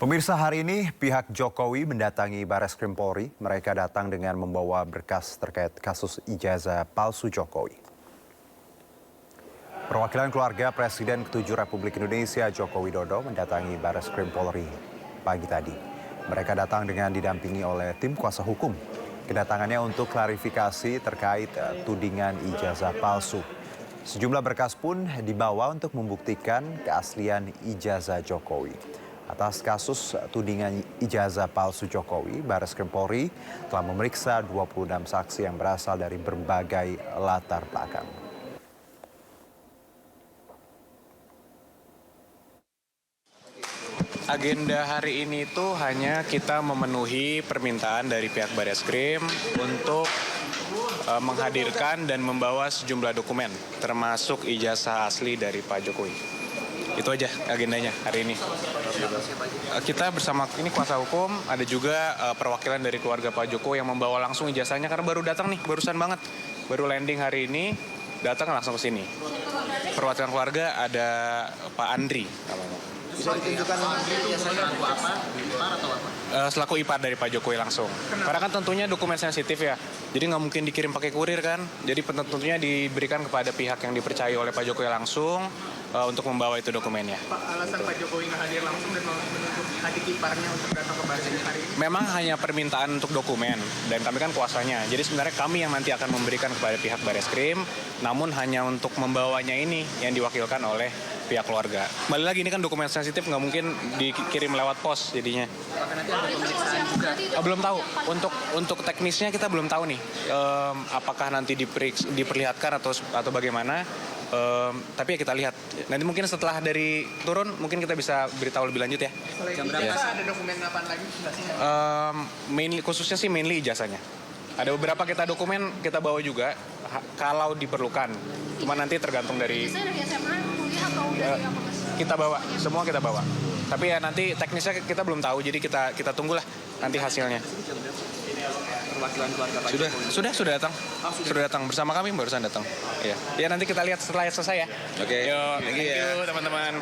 Pemirsa, hari ini pihak Jokowi mendatangi Bareskrim Polri. Mereka datang dengan membawa berkas terkait kasus ijazah palsu Jokowi. Perwakilan keluarga Presiden ke-7 Republik Indonesia Joko Widodo mendatangi Bareskrim Polri pagi tadi. Mereka datang dengan didampingi oleh tim kuasa hukum. Kedatangannya untuk klarifikasi terkait tudingan ijazah palsu. Sejumlah berkas pun dibawa untuk membuktikan keaslian ijazah Jokowi. Atas kasus tudingan ijazah palsu Jokowi, Bareskrim Polri telah memeriksa 26 saksi yang berasal dari berbagai latar belakang. Agenda hari ini tuh hanya kita memenuhi permintaan dari pihak Bareskrim untuk menghadirkan dan membawa sejumlah dokumen, termasuk ijazah asli dari Pak Jokowi. Itu aja agendanya hari ini. Kita bersama ini kuasa hukum, ada juga perwakilan dari keluarga Pak Jokowi yang membawa langsung ijazahnya karena baru datang nih, barusan banget. Baru landing hari ini, datang langsung ke sini. Perwakilan keluarga ada Pak Andri namanya. Bisa ditunjukkan ijazahnya apa? Ipar atau apa? Selaku ipar dari Pak Jokowi langsung. Karena kan tentunya dokumen sensitif ya. Jadi nggak mungkin dikirim pakai kurir kan. Jadi tentunya diberikan kepada pihak yang dipercaya oleh Pak Jokowi langsung untuk membawa itu dokumennya. Pak, alasan Pak Jokowi nggak hadir langsung dan menunjuk adik iparnya untuk datang ke Bareskrim hari ini? Memang hanya permintaan untuk dokumen dan kami kan kuasanya. Jadi sebenarnya kami yang nanti akan memberikan kepada pihak Bareskrim, namun hanya untuk membawanya ini yang diwakilkan oleh pihak keluarga. Kembali lagi ini kan dokumen sensitif, nggak mungkin dikirim lewat pos jadinya. Apakah nanti ada pemeriksaan juga? Belum tahu. Untuk teknisnya kita belum tahu nih. Apakah nanti diperlihatkan atau bagaimana? Tapi ya kita lihat. Nanti mungkin setelah dari turun mungkin kita bisa beritahu lebih lanjut ya. Jam berapa ada dokumen apa lagi? Mainly, khususnya sih mainly ijazahnya. Ada beberapa dokumen kita bawa juga kalau diperlukan. Cuma nanti tergantung dari dari SMA, kuliah atau dari apa mas? kita bawa, semua kita bawa. Tapi ya nanti teknisnya kita belum tahu, jadi kita tunggulah nanti hasilnya. Perwakilan keluarga Pak Jokowi. Sudah datang. Sudah datang bersama kami barusan datang. Iya. Ya nanti kita lihat setelah selesai ya. Oke. Thank you teman-teman.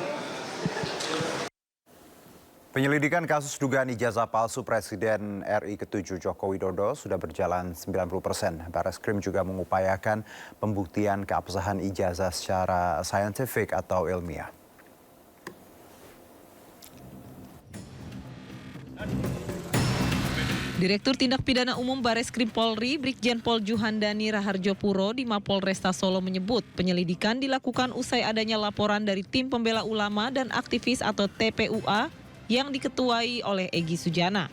Penyelidikan kasus dugaan ijazah palsu Presiden RI ke-7 Joko Widodo sudah berjalan 90%. Bareskrim juga mengupayakan pembuktian keabsahan ijazah secara saintifik atau ilmiah. Direktur Tindak Pidana Umum Bareskrim Polri, Brigjen Pol Juhandani Raharjo Puro di Mapolresta Solo menyebut penyelidikan dilakukan usai adanya laporan dari Tim Pembela Ulama dan Aktivis atau TPUA yang diketuai oleh Egy Sujana.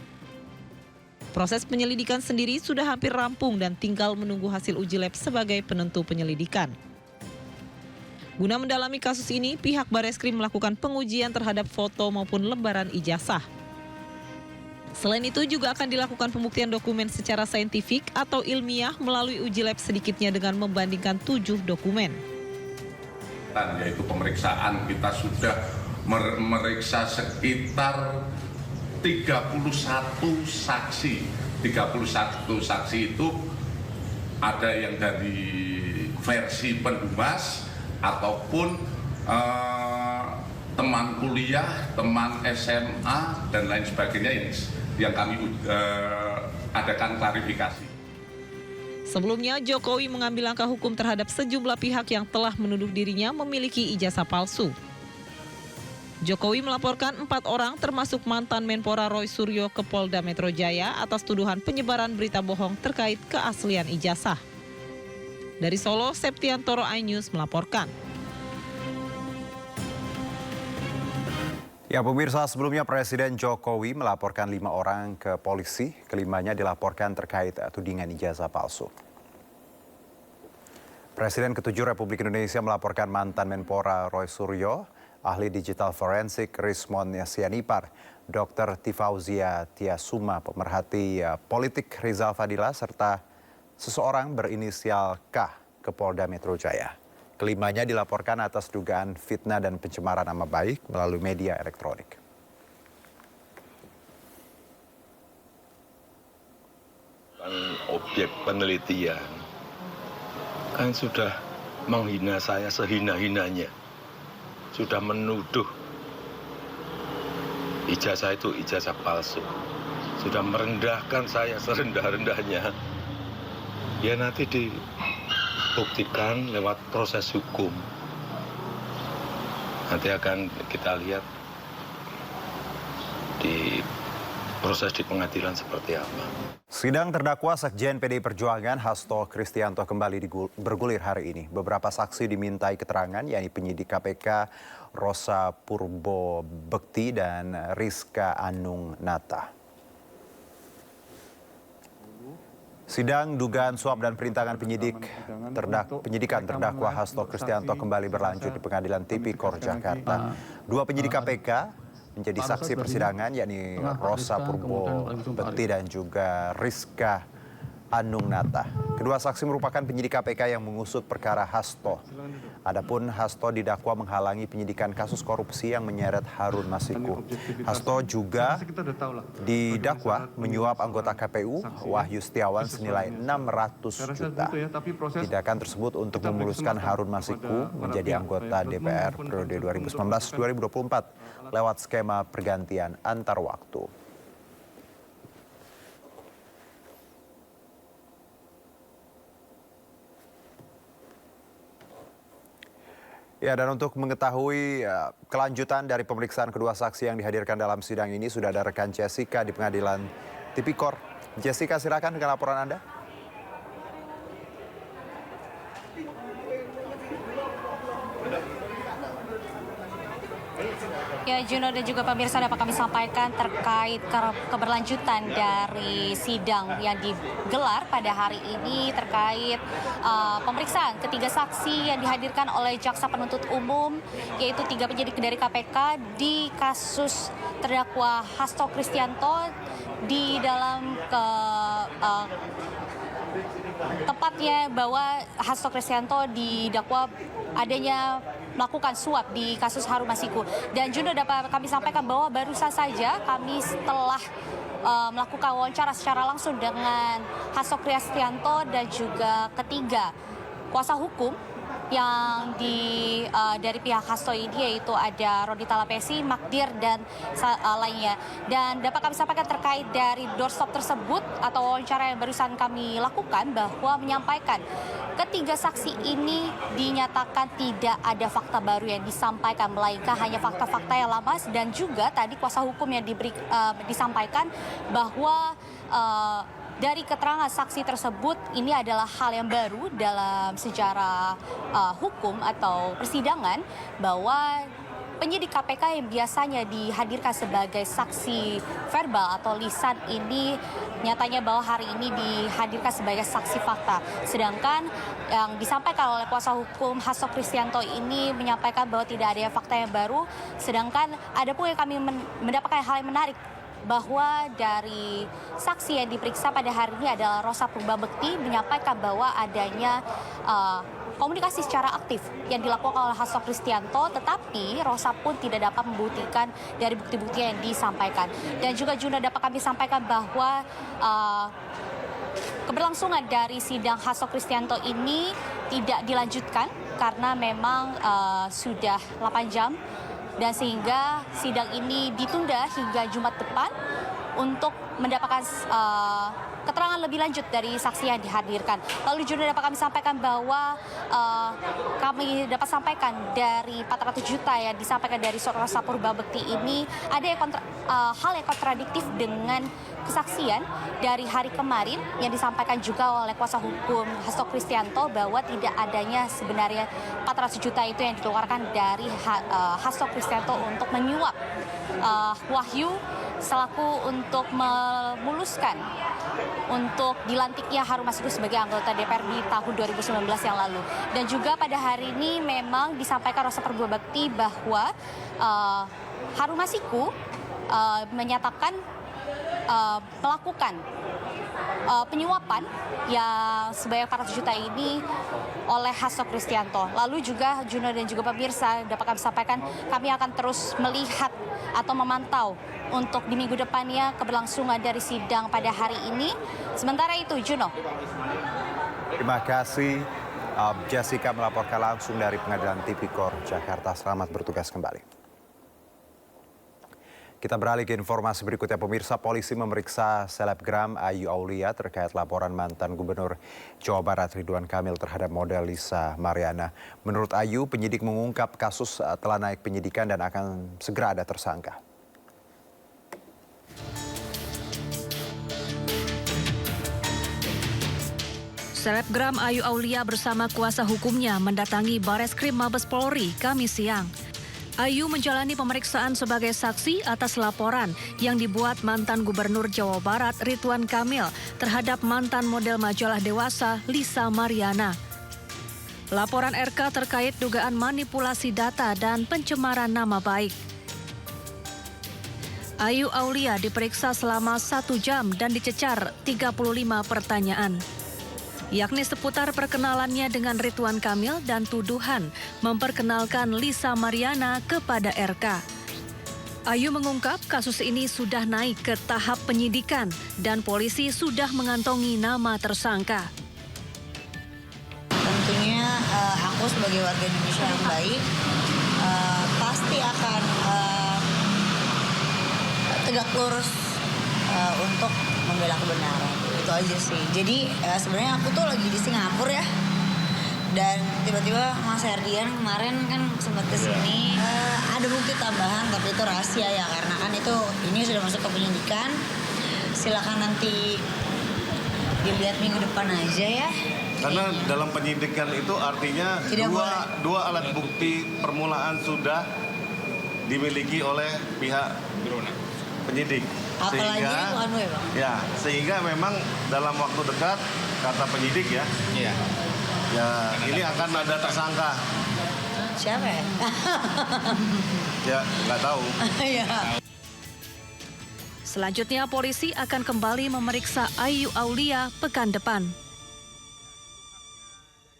Proses penyelidikan sendiri sudah hampir rampung dan tinggal menunggu hasil uji lab sebagai penentu penyelidikan. Guna mendalami kasus ini, pihak Bareskrim melakukan pengujian terhadap foto maupun lembaran ijazah. Selain itu juga akan dilakukan pembuktian dokumen secara saintifik atau ilmiah melalui uji lab sedikitnya dengan membandingkan 7 dokumen. Yaitu pemeriksaan kita sudah memeriksa sekitar 31 saksi. 31 saksi itu ada yang dari versi pendumas ataupun teman kuliah, teman SMA dan lain sebagainya yang kami adakan klarifikasi. Sebelumnya, Jokowi mengambil langkah hukum terhadap sejumlah pihak yang telah menuduh dirinya memiliki ijazah palsu. Jokowi melaporkan 4 orang termasuk mantan Menpora Roy Suryo ke Polda Metro Jaya atas tuduhan penyebaran berita bohong terkait keaslian ijazah. Dari Solo, Septiantoro iNews melaporkan. Ya pemirsa, sebelumnya Presiden Jokowi melaporkan 5 orang ke polisi. Kelimanya dilaporkan terkait tudingan ijazah palsu. Presiden ke-7 Republik Indonesia melaporkan mantan Menpora Roy Suryo, ahli digital forensik Rismon Sianipar, Dr. Tifauzia Tiasuma, pemerhati politik Rizal Fadila, serta seseorang berinisial K ke Polda Metro Jaya. Kelimanya dilaporkan atas dugaan fitnah dan pencemaran nama baik melalui media elektronik. Objek penelitian kan sudah menghina saya sehina-hinanya, sudah menuduh ijazah itu ijazah palsu. Sudah merendahkan saya serendah-rendahnya. Ya nanti dibuktikan lewat proses hukum. Nanti akan kita lihat di proses di pengadilan seperti apa. Sidang terdakwa Sekjen PDI Perjuangan Hasto Kristianto kembali bergulir hari ini. Beberapa saksi dimintai keterangan, yakni penyidik KPK Rosa Purbo Bekti dan Rizka Anung Nata. Sidang dugaan suap dan perintangan penyidikan terdakwa Hasto Kristianto kembali berlanjut di Pengadilan Tipikor Jakarta. Dua penyidik KPK menjadi saksi persidangan, yakni Rosa Purbo Bekti dan juga Rizka Anung Nata. Kedua saksi merupakan penyidik KPK yang mengusut perkara Hasto. Adapun Hasto didakwa menghalangi penyidikan kasus korupsi yang menyeret Harun Masiku. Hasto juga didakwa menyuap anggota KPU Wahyu Setiawan senilai 600 juta. Tindakan tersebut untuk memuluskan Harun Masiku menjadi anggota DPR periode 2019-2024 lewat skema pergantian antar waktu. Ya, dan untuk mengetahui kelanjutan dari pemeriksaan kedua saksi yang dihadirkan dalam sidang ini, sudah ada rekan Jessica di Pengadilan Tipikor. Jessica, silakan dengan laporan Anda. Ya, Juno dan juga pemirsa, dapat kami sampaikan terkait keberlanjutan dari sidang yang digelar pada hari ini terkait pemeriksaan ketiga saksi yang dihadirkan oleh Jaksa Penuntut Umum, yaitu 3 penyidik dari KPK di kasus terdakwa Hasto Kristianto di dalam tepatnya bahwa Hasto Kristianto didakwa adanya melakukan suap di kasus Harun Masiku. Dan Juno, dapat kami sampaikan bahwa baru saja kami setelah melakukan wawancara secara langsung dengan Hasto Kristianto dan juga ketiga kuasa hukum yang dari pihak Hasto ini, yaitu ada Rodi Talapesi, Magdir, dan lainnya. Dan dapat kami sampaikan terkait dari doorstop tersebut atau wawancara yang barusan kami lakukan, bahwa menyampaikan ketiga saksi ini dinyatakan tidak ada fakta baru yang disampaikan, melainkan hanya fakta-fakta yang lama. Dan juga tadi kuasa hukum yang disampaikan bahwa dari keterangan saksi tersebut, ini adalah hal yang baru dalam sejarah hukum atau persidangan, bahwa penyidik KPK yang biasanya dihadirkan sebagai saksi verbal atau lisan ini nyatanya bahwa hari ini dihadirkan sebagai saksi fakta. Sedangkan yang disampaikan oleh kuasa hukum Hasto Kristianto ini menyampaikan bahwa tidak ada fakta yang baru. Sedangkan ada pun yang kami mendapatkan hal yang menarik, bahwa dari saksi yang diperiksa pada hari ini adalah Rosa Purbo Bekti, menyampaikan bahwa adanya komunikasi secara aktif yang dilakukan oleh Hasto Kristianto, tetapi Rosa pun tidak dapat membuktikan dari bukti-bukti yang disampaikan. Dan juga dapat kami sampaikan bahwa keberlangsungan dari sidang Hasto Kristianto ini tidak dilanjutkan karena memang sudah 8 jam, dan sehingga sidang ini ditunda hingga Jumat depan untuk mendapatkan keterangan lebih lanjut dari saksi yang dihadirkan. Lalu juga dapat kami sampaikan bahwa kami dapat sampaikan dari 400 juta yang disampaikan dari Rosa Purbo Bekti ini, ada yang hal yang kontradiktif dengan kesaksian dari hari kemarin yang disampaikan juga oleh kuasa hukum Hasto Kristianto, bahwa tidak adanya sebenarnya 400 juta itu yang dikeluarkan dari Hasto Kristianto untuk menyuap Wahyu selaku untuk memuluskan untuk dilantiknya Harun Masiku sebagai anggota DPR di tahun 2019 yang lalu. Dan juga pada hari ini memang disampaikan Rosa Purbo Bekti bahwa Harun Masiku menyatakan melakukan penyuapan yang sebanyak 400 juta ini oleh Hasto Kristianto. Lalu juga Juno dan juga pemirsa, dapat kami sampaikan kami akan terus melihat atau memantau untuk di minggu depannya keberlangsungan dari sidang pada hari ini. Sementara itu, Juno. Terima kasih Jessica melaporkan langsung dari Pengadilan Tipikor Jakarta. Selamat bertugas kembali. Kita beralih ke informasi berikutnya. Pemirsa, polisi memeriksa selebgram Ayu Aulia terkait laporan mantan Gubernur Jawa Barat Ridwan Kamil terhadap model Lisa Mariana. Menurut Ayu, penyidik mengungkap kasus telah naik penyidikan dan akan segera ada tersangka. Selebgram Ayu Aulia bersama kuasa hukumnya mendatangi Bareskrim Mabes Polri Kamis siang. Ayu menjalani pemeriksaan sebagai saksi atas laporan yang dibuat mantan Gubernur Jawa Barat Ridwan Kamil terhadap mantan model majalah dewasa Lisa Mariana. Laporan RK terkait dugaan manipulasi data dan pencemaran nama baik. Ayu Aulia diperiksa selama 1 jam dan dicecar 35 pertanyaan, yakni seputar perkenalannya dengan Ridwan Kamil dan tuduhan memperkenalkan Lisa Mariana kepada RK. Ayu mengungkap kasus ini sudah naik ke tahap penyidikan dan polisi sudah mengantongi nama tersangka. Tentunya aku sebagai warga Indonesia yang baik pasti akan tegak lurus untuk membela kebenaran. Itu aja sih. Jadi sebenarnya aku tuh lagi di Singapura ya. Dan tiba-tiba Mas Herdian kemarin kan sempat kesini. Ada bukti tambahan tapi itu rahasia ya. Karena kan ini sudah masuk ke penyidikan. Silakan nanti dilihat minggu depan aja ya. Karena dalam penyidikan itu artinya dua alat bukti permulaan sudah dimiliki oleh pihak penyidik. Sehingga memang dalam waktu dekat kata penyidik ya ini akan ada tersangka. Siapa ya? Ya nggak tahu. Selanjutnya polisi akan kembali memeriksa Ayu Aulia pekan depan.